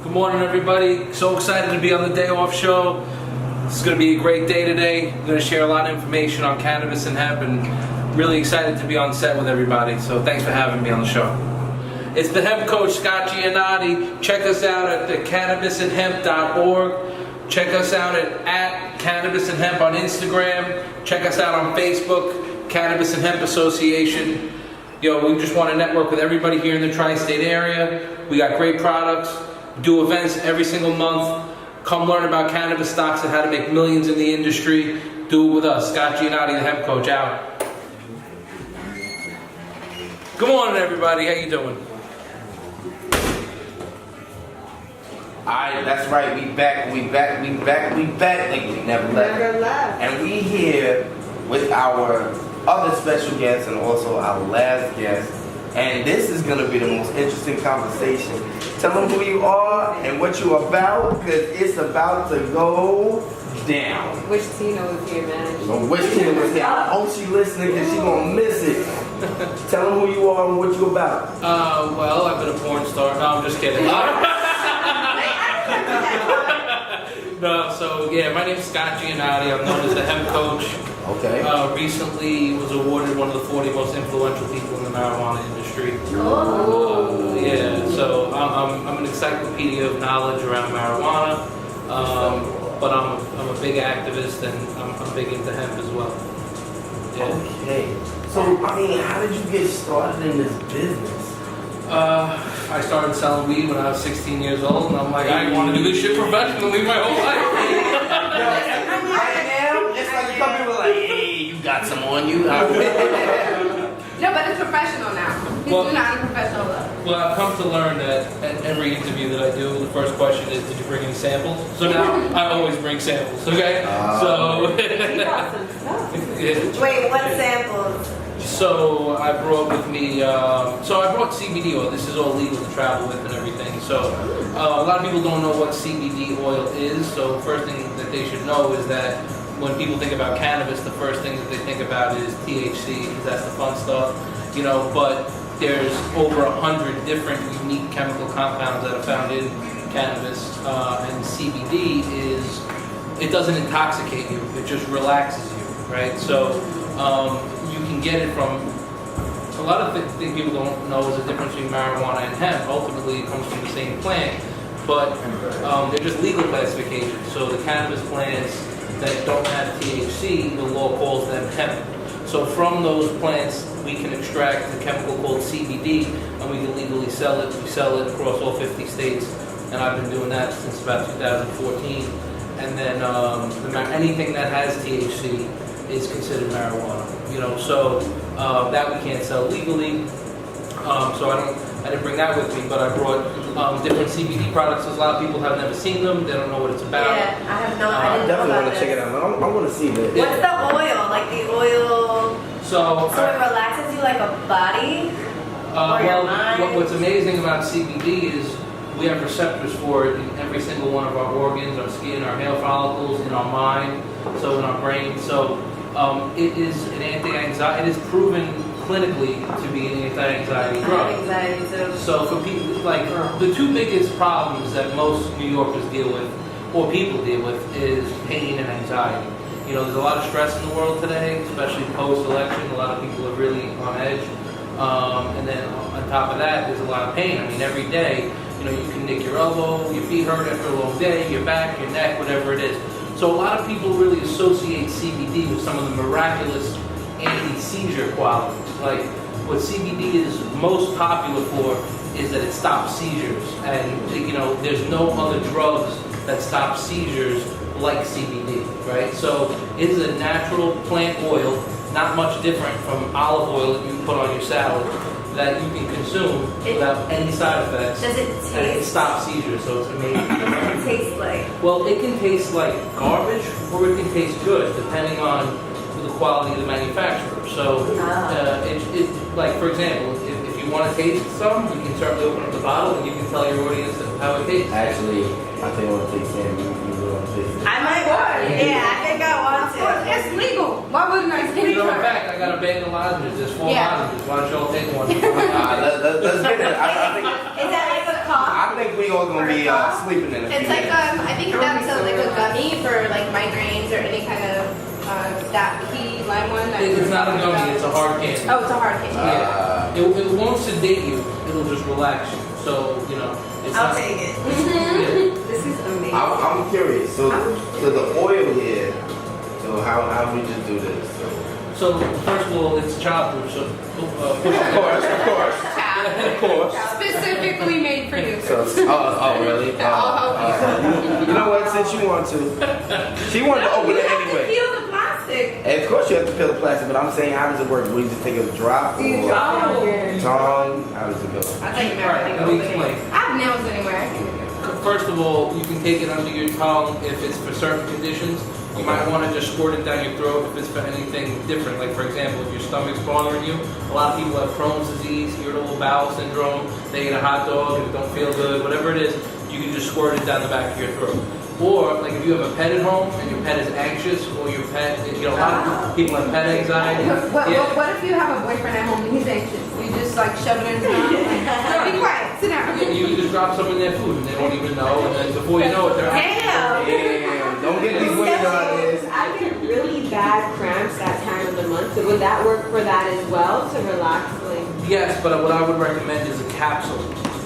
Good morning, everybody. So excited to be on the Day Off Show. It's going to be a great day today. I'm going to share a lot of information on cannabis and hemp, and really excited to be on set with everybody. So thanks for having me on the show. It's the hemp coach, Scott Giannotti. Check us out at thecannabisandhemp.org. Check us out at Cannabis and Hemp on Instagram. Check us out on Facebook, Cannabis and Hemp Association. Yo, we just want to network with everybody here in the tri-state area. We got great products. Do events every single month. Come learn about cannabis stocks and how to make millions in the industry. Do it with us. Scott Giannotti, the hemp coach, out. Good morning, everybody. How you doing? Alright, that's right. We back like we never left. And we here with our other special guest and also our last guest. And this is going to be the most interesting conversation. Tell them who you are and what you're about, because it's about to go down. Which Tina was here, man? So which Tina was here? I hope she's listening because she's going to miss it. Tell them who you are and what you're about. Well, I've been a porn star. No, I'm just kidding. No, so yeah, my name's Scott Giannotti. I'm known as the hemp coach. Okay. Recently was awarded one of the 40 most influential people in the marijuana industry. Oh. Yeah, so I'm an encyclopedia of knowledge around marijuana, but I'm a big activist and I'm big into hemp as well. Yeah. Okay. So, I mean, how did you get started in this business? I started selling weed when I was 16 years old, and I'm like, I want to do this shit professionally my whole life. Right now, it's like some people are like, hey, you got some on you. No, but it's professional now. He's not a professional though. Well, I've come to learn that at every interview that I do, the first question is, did you bring any samples? So now I always bring samples, okay? So. He brought some stuff. Yeah. Wait, what samples? So I brought with me, so I brought CBD oil. This is all legal to travel with and everything. So a lot of people don't know what CBD oil is. So first thing that they should know is that when people think about cannabis, the first thing that they think about is THC, because that's the fun stuff, you know, but there's over 100 different unique chemical compounds that are found in cannabis, and CBD it doesn't intoxicate you, it just relaxes you, right? So you can get it from, a lot of things people don't know is the difference between marijuana and hemp. Ultimately, it comes from the same plant, but they're just legal classifications. So the cannabis plants that don't have THC, the law calls them hemp. So from those plants, we can extract the chemical called CBD, and we can legally sell it. We sell it across all 50 states, and I've been doing that since about 2014. And then anything that has THC is considered marijuana, you know. So that we can't sell legally. So I didn't bring that with me, but I brought different CBD products. Because a lot of people have never seen them. They don't know what it's about. Yeah, I have no. I I didn't know definitely about want to check it this. out. I want to see this. What's the oil? Like the oil? So So it relaxes you like a body? Or your mind? What's amazing about CBD is we have receptors for it in every single one of our organs, our skin, our hair follicles, in our mind, so in our brain. So it is an anti-anxiety. It is proven clinically to be an anti-anxiety I have drug. anxiety too. So for people, like the two biggest problems that most New Yorkers deal with, or people deal with, is pain and anxiety. You know, there's a lot of stress in the world today, especially post-election. A lot of people are really on edge. And then on top of that, there's a lot of pain. I mean, every day, you know, you can nick your elbow, your feet hurt after a long day, your back, your neck, whatever it is. So a lot of people really associate CBD with some of the miraculous anti-seizure qualities. Like, what CBD is most popular for is that it stops seizures. And, you know, there's no other drugs that stop seizures like CBD, right? So it is a natural plant oil, not much different from olive oil that you put on your salad, that you can consume without any side effects. Does it And it taste? stops seizures, so it's amazing. What does it taste like? Well, it can taste like garbage, or it can taste good, depending on the quality of the manufacturer. So, like, for example, if you want to taste some, you can certainly open up the bottle and you can tell your audience how it tastes. Actually, I think I want to take Sam. You want to take Sam. I might want to. Yeah, I think I want to. It's legal. Why wouldn't I You know, in fact, I got a bag of lozenges. There's 4 lozenges. Why don't you all take one? Let's get it. I think Is that like a cough? we all gonna be sleeping in a few It's like minutes. I think that's like a gummy for like migraines or any kind of that key lime one. It's not a gummy, it's a hard candy. Oh, it's a hard candy. Yeah. It won't sedate you, it'll just relax you. So, you know, it's I'll not. take it. Yeah. This is amazing. I'm curious. So the oil here. So how we just do this? So, first of all, it's childproof, so Of course. Specifically made for you. So, oh, really? You know what? Since you want to, she wanted to open it anyway. Peel the plastic. And of course you have to peel the plastic, but I'm saying, how does it work? We just take a drop or tongue? How does it go? I thought you meant Alright, let me explain. I have nails anywhere. I can do it. First of all, you can take it under your tongue if it's for certain conditions. You might want to just squirt it down your throat if it's for anything different. Like, for example, if your stomach's bothering you, a lot of people have Crohn's disease, irritable bowel syndrome, they eat a hot dog and don't feel good, whatever it is, you can just squirt it down the back of your throat. Or, like, if you have a pet at home and your pet is anxious, or your pet, you know, a lot of people have pet anxiety. What if you have a boyfriend at home and he's anxious? You just like shove it in his mouth. Like, be quiet, sit down. You just drop some in their food and they don't even know, and then before you know it, they're Damn, don't get these women on this. I get really bad cramps that time of the month. So would that work for that as well to relax? Like, Yes, but what I would recommend is a capsule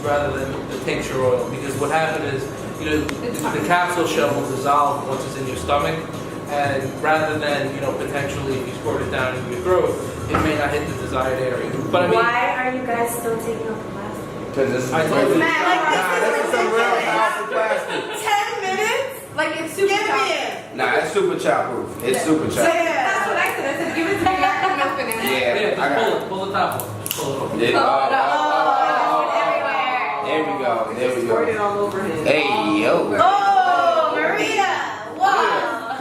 rather than the tincture oil, because what happened is, you know, the capsule shell will dissolve once it's in your stomach, and rather than, you know, potentially if you squirt it down into your throat, it may not hit the desired area. But I mean, Why are you guys still taking off the plastic? Because this is I told you. Man, like this is some real powerful plastic. 10 minutes? Like it's super Give me tough. it. Nah, it's super childproof. It's super childproof. That's what I said. I said, give it to me. I can open it. Yeah, I got pull the top off. Just pull it off. it. Everywhere. There we go. There we squirt it go. all over him. Hey, yo. Oh, Maria. Wow.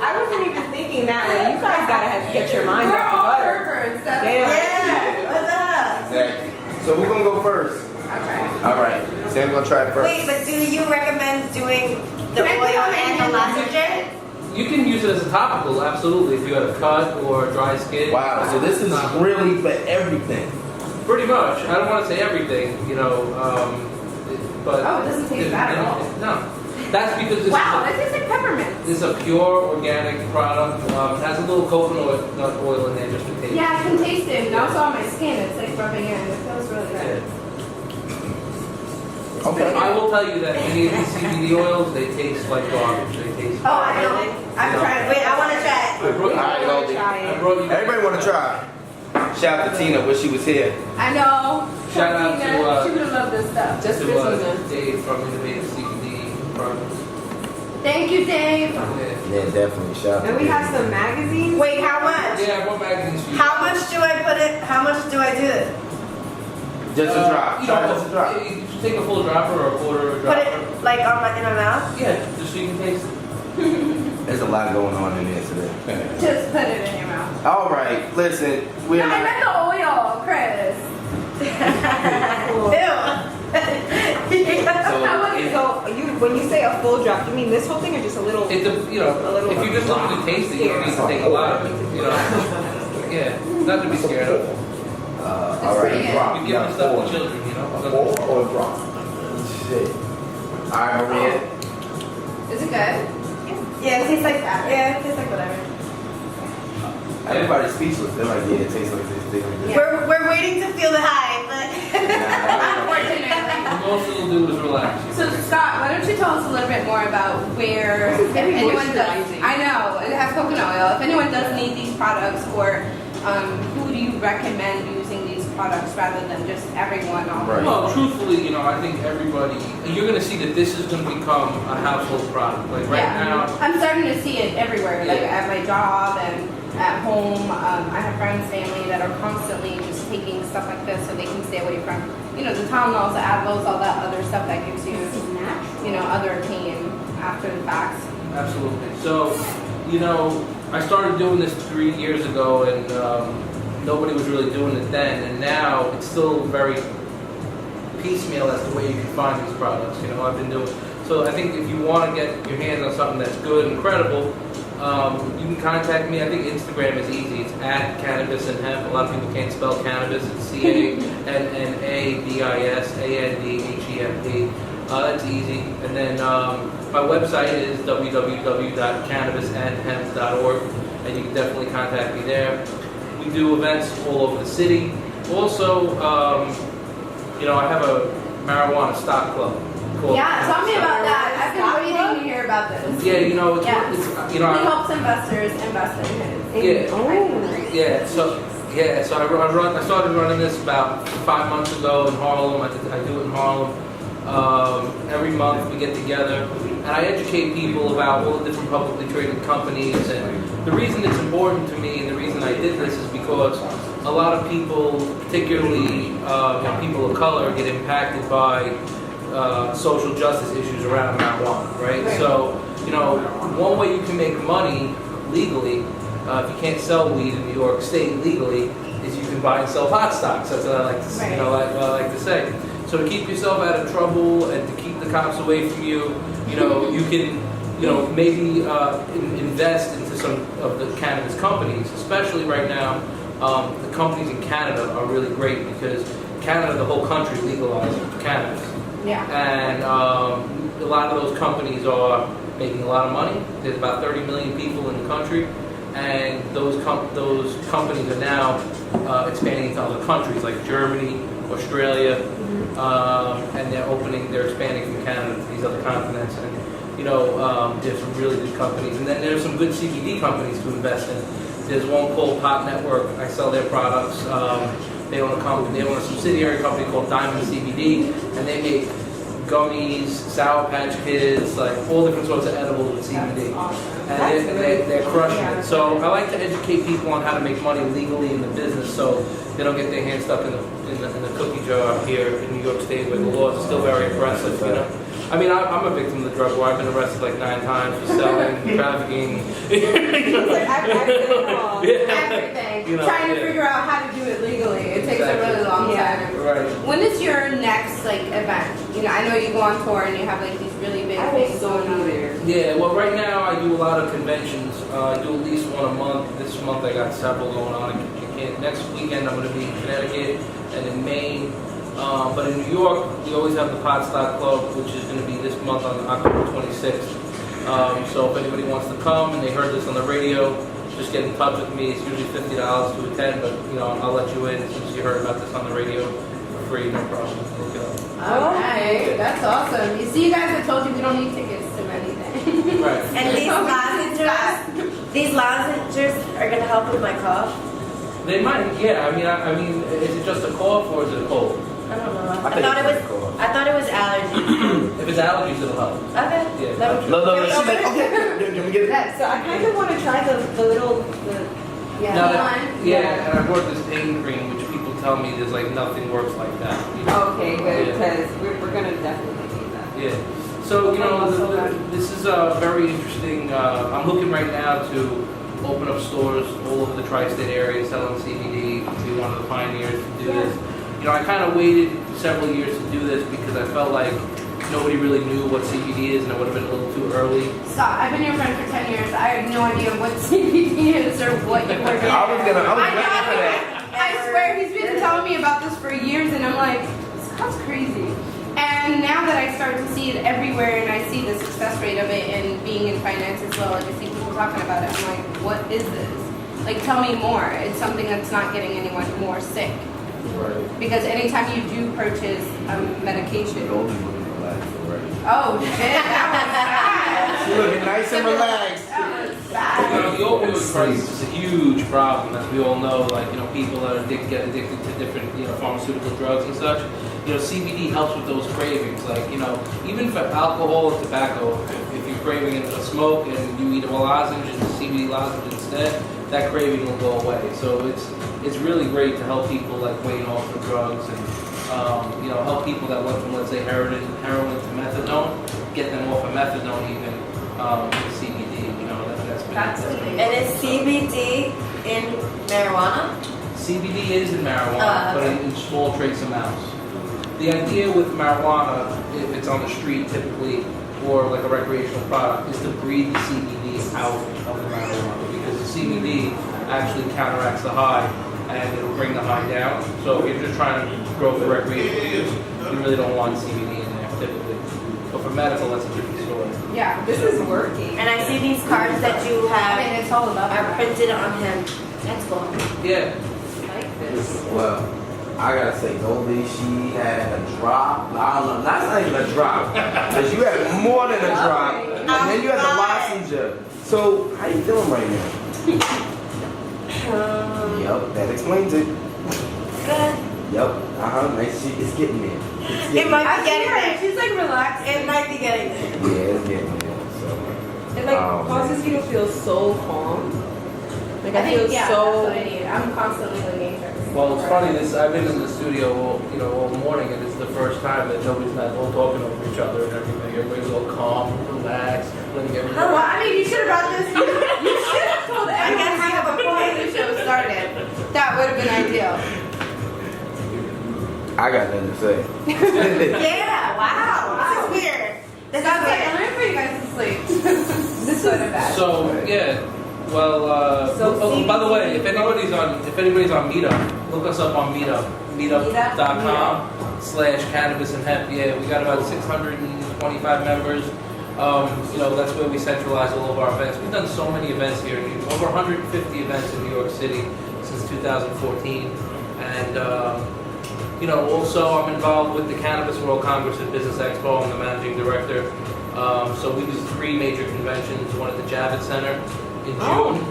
I wasn't even thinking that way. You guys gotta have get your mind We're off the all butter. perverts. That's Damn. Yeah. What's up? Exactly. So we're gonna go first. Okay. All right. Sam's gonna try it first. Wait, but do you recommend doing the Can I oil put on and the my laxative? You can use it as a topical, absolutely, if you have a cut or dry skin. Wow. So this is really for everything. Pretty much. I don't want to say everything, you know, but... Oh, it doesn't taste bad at all. No. That's because this Wow, is that tastes like peppermint. this is a pure organic product. It has a little coconut nut oil in there just to taste. Yeah, I can taste it. Now it's on my skin. It's like rubbing in. It feels really good. Okay. I will tell you that any of these CBD oils, they taste like garbage. They taste... Oh, I know. I'm trying. Wait, I want to try it. I brought you, All right, Goldie. I brought you Everybody want to try. Shout out to Tina, wish she was here. I know. Shout out to, She would have loved this stuff. Just for to Tina. Dave from Innovative CBD Products. Thank you, Dave. Yeah. Yeah, definitely. Shout out. And we have some magazines. Wait, how much? Yeah, I brought magazines for you. How much do I put it? How much do I do it? Just a drop. You Try know, just a drop. you just take a full dropper or a quarter of a Put dropper. it like on my in my mouth? Yeah, just so you can taste it. There's a lot going on in there today. Just put it in your mouth. All right, listen. We're No, I not. meant the oil, Chris. So you, when you say a full drop, you mean this whole thing or just a little? It, you know, if you're just looking to taste it, you don't need to take a lot of it. You know, yeah, nothing to be scared of. All right, drop. You give this stuff to children, you know. Or drop. Shit. All right, Maria. Is it good? Yeah, it tastes like that. Yeah, it tastes like whatever. Everybody's speechless. They're like, yeah, it tastes like this. Tastes like this. We're waiting to feel the high, but Unfortunately. Most it'll do is relax you. So Scott, why don't you tell us a little bit more about where if very anyone does? moisturizing. I know it has coconut oil. If anyone does need these products, or who do you recommend using these products rather than just everyone on? Right. Well, truthfully, you know, I think everybody, you're going to see that this is going to become a household product. Like right now, I'm starting to see it everywhere, like Yeah. at my job and at home. I have friends, family that are constantly just taking stuff like this so they can stay away from, you know, the Tylenols, the Advils, all that other stuff that gives you, you know, other pain after the fact. absolutely. So, you know, I started doing this 3 years ago, and nobody was really doing it then. And now it's still very piecemeal as to where you can find these products. You know, I've been doing. So I think if you want to get your hands on something that's good and credible, you can contact me. I think Instagram is easy. It's at Cannabis and Hemp. A lot of people can't spell cannabis. It's CANNABIS, ANDANDHELP. CBDMP. That's easy. And then my website is www.cannabisandhemp.org, and you can definitely contact me there. We do events all over the city. Also, I have a marijuana stock club. Yeah, tell me about that. I've been waiting to hear about this. Yeah, He it's helps investors invest in his. Yeah, so I started running this about 5 months ago in Harlem. I do it in Harlem. Every month we get together and I educate people about all the different publicly traded companies. And the reason it's important to me and the reason I did this is because a lot of people, particularly people of color, get impacted by social justice issues around marijuana, right? So, one way you can make money legally, if you can't sell weed in New York State legally, is you can buy and sell pot stocks. That's what I like to, what I like to say. So to keep yourself out of trouble and to keep the cops away from you, you can, maybe invest into some of the cannabis companies, especially right now. The companies in Canada are really great because Canada, the whole country, legalized cannabis. Yeah. And a lot of those companies are making a lot of money. There's about 30 million people in the country, and those companies are now expanding into other countries like Germany, Australia, and they're expanding from Canada to these other continents. And there's some really good companies, and then there's some good CBD companies to invest in. There's one called Pot Network. I sell their products. They own a subsidiary company called Diamond CBD, and they make gummies, Sour Patch Kids, like all different sorts of edibles with CBD. And they're crushing it. So I like to educate people on how to make money legally in the business, so they don't get their hands stuck in the cookie jar here in New York State, where the laws are still very oppressive. I mean, I'm a victim of the drug war. I've been arrested like 9 times for selling, trafficking. Everything. Trying to figure out how to do it legally. It takes a really long time. Right. When is your next event? I know you go on tour and you have these really big things going on there. Yeah, well right now I do a lot of conventions. I do at least one a month. This month I got several going on. Next weekend I'm going to be in Connecticut and in Maine. But in New York, we always have the Pot Stock Club, which is going to be this month on October 26th. So if anybody wants to come and they heard this on the radio, just get in touch with me. It's usually $50 to attend, but I'll let you in since you heard about this on the radio for free, no problem. Look it up. Okay, that's awesome. You see, you guys, I told you we don't need tickets to anything. Right. And these lozenges are gonna help with my cough. They might, yeah. I mean, is it just a cough or is it a cold? I don't know. I thought it was allergies. If it's allergies, it'll help. Okay. Yeah. No, she's like, okay, can we get it? Yeah, so I kind of want to try the little. Yeah, and I bought this pain cream, which people tell me there's nothing works like that. Okay, good, because we're gonna definitely need that. Yeah. So this is very interesting. I'm looking right now to open up stores all over the tri-state area selling CBD. To be one of the pioneers to do this. I kind of waited several years to do this because I felt like nobody really knew what CBD is, and it would have been a little too early. Stop. I've been your friend for 10 years. I have no idea what CBD is or what you were doing. I was waiting for that. I swear, he's been telling me about this for years, and I'm like, this sounds crazy. And now that I start to see it everywhere, and I see the success rate of it, and being in finance as well, and I see people talking about it, I'm like, what is this? Tell me more. It's something that's not getting anyone more sick. Right. Because anytime you do purchase medication. Golden looking relaxed already. Oh shit, that was She's looking nice and relaxed. bad. That was bad. The opioid crisis is a huge problem, as we all know. People that are get addicted to different, pharmaceutical drugs and such. CBD helps with those cravings. Even for alcohol and tobacco, if you're craving a smoke and you eat a lozenge and CBD lozenge instead, that craving will go away. So it's really great to help people weighing off the drugs and help people that went from, let's say, heroin to methadone, get them off of methadone even with CBD. That's been And is CBD in marijuana? CBD is in marijuana, but in small trace amounts. The idea with marijuana, if it's on the street typically, or a recreational product, is to breathe the CBD out of the marijuana, because the CBD actually counteracts the high and it'll bring the high down. So if you're just trying to grow for recreational use, you really don't want CBD in there. typically. But for medical, that's a different story. Yeah, This is working. And I see these cards that you I have mean, it's all about are that. printed on him. That's cool. Yeah. I like this. Well, I gotta say, Goldie, she had a drop. I don't know, that's not even a drop. Because you had more than a drop. And then you had the lassenger. So, how you feeling right now? Yep, that explains it. Good. Yep, nice shit. It's getting there. It's It getting might I be see getting her. there. She's like relaxed. It might be getting there. Yeah, it's getting there. So, It like Oh, causes you to feel so calm. Like I, I think, feel yeah, so. that's what I need. I'm constantly in the matrix. Well, it's funny. I've been in the studio, all morning, and it's the first time that nobody's not all talking over each other and everything. Everybody's all calm, relaxed, letting everybody. Well, I mean, you should have brought this. You should have told everyone right before the show started. That would have been ideal. I got nothing to say. Yeah, wow. This is weird. This Sounds is like weird. I'm ready for you guys to sleep. This is bad. So yeah, well, So by the way, if CBD anybody's on Meetup, look us up on Meetup, meetup.com/cannabis and hemp. Yeah, we got about 625 members. That's where we centralize all of our events. We've done so many events here, over 150 events in New York City since 2014, and. Also I'm involved with the Cannabis World Congress at Business Expo. I'm the managing director. So we do 3 major conventions, one at the Javits Center in June.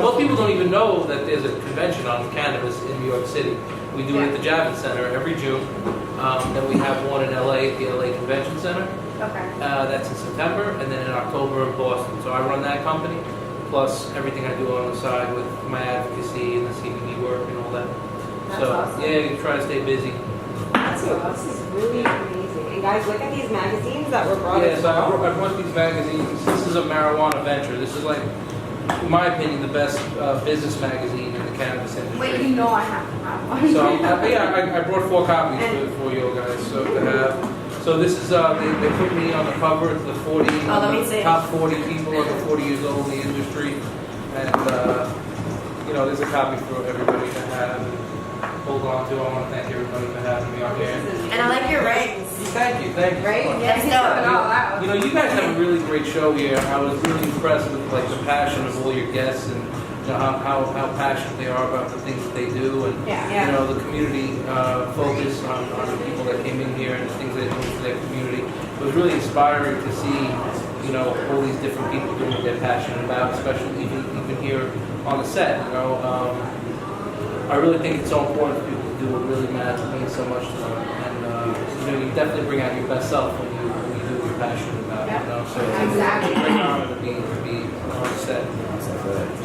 Most people don't even know that there's a convention on cannabis in New York City. We do it at the Javits Center every June. Then we have one in LA at the LA Convention Center. Okay. That's in September, and then in October in Boston. So I run that company, plus everything I do on the side with my advocacy and the CBD work and all that. That's So awesome. yeah, you try to stay busy. This is really amazing. And guys, look at these magazines that were brought Yeah, in. so I brought these magazines. This is a marijuana venture. This is like, in my opinion, the best business magazine in the cannabis industry. Wait, you know I have to have one. So I brought 4 copies for you guys. So to have. So this is they put me on the cover. It's the 40 let me see. top 40 people under 40 years old in the industry, and there's a copy for everybody to have. And hold on to. I want to thank everybody for having me on here. And I like your rings. Thank you so Right? much. Yeah, he's going all out. You guys have a really great show here. I was really impressed with the passion of all your guests and how passionate they are about the things that they do and Yeah. the community focus on the people that came in here and the things they do for their community. It was really inspiring to see all these different people doing what they're passionate about, especially even here on the set. I really think it's so important for people to do what really matters and means so much to them. And you definitely bring out your best self when you do what you're passionate about. So Exactly. it's a great honor to be on set.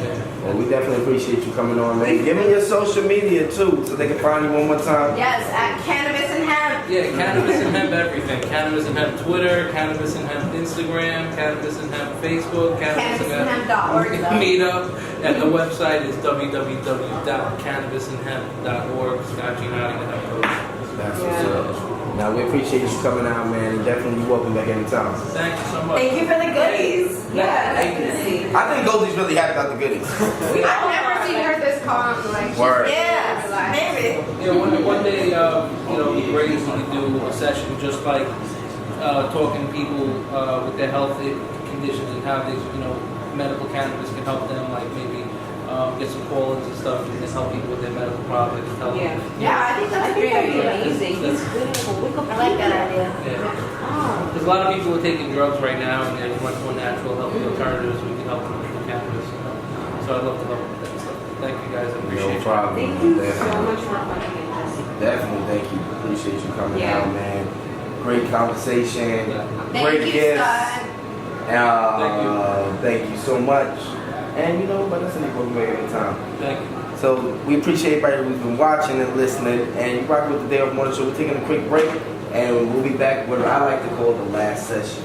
Yeah. Well, we definitely appreciate you coming on, man. Give me your social media too, so they can find you one more time. Yes, at Cannabis and Hemp. Yeah, Cannabis and Hemp everything. Cannabis and Hemp Twitter, Cannabis and Hemp Instagram, Cannabis and Hemp Facebook, CannabisandHemp.org. Meetup, and the website is www.cannabisandhemp.org. Scott Giannotti, the head coach. That's what's up. Now we appreciate you coming out, man, and definitely you're welcome back anytime. Thank you so much. Thank you for the goodies. Yeah, Thank you. definitely. I think Goldie's really happy about the goodies. I've never seen her this calm. Like, Word. Yeah, maybe. Yeah, one day, it'd be great if we could do a session just like talking to people with their health conditions and how these, medical cannabis can help them, like maybe get some call-ins and stuff and just help people with their medical problems and tell them. Yeah, I think that's a great that'd be idea. amazing. He's good at a wake up. I like that idea. Yeah. Oh. There's a lot of people who are taking drugs right now, and there's much more natural, healthy alternatives. We can help them with cannabis. So I'd love to help with that stuff. Thank you guys. I appreciate No problem. Thank you so Definitely. much for coming in. Definitely, thank you. Appreciate you coming Yeah. out, man. Great conversation. Thank Great you, gifts. Scott. Thank you so much. And but listen, you're welcome back anytime. Thank you. So we appreciate everybody who's been watching and listening. And you rock with the Day of Morning Show. We're taking a quick break, and we'll be back with what I like to call the last session.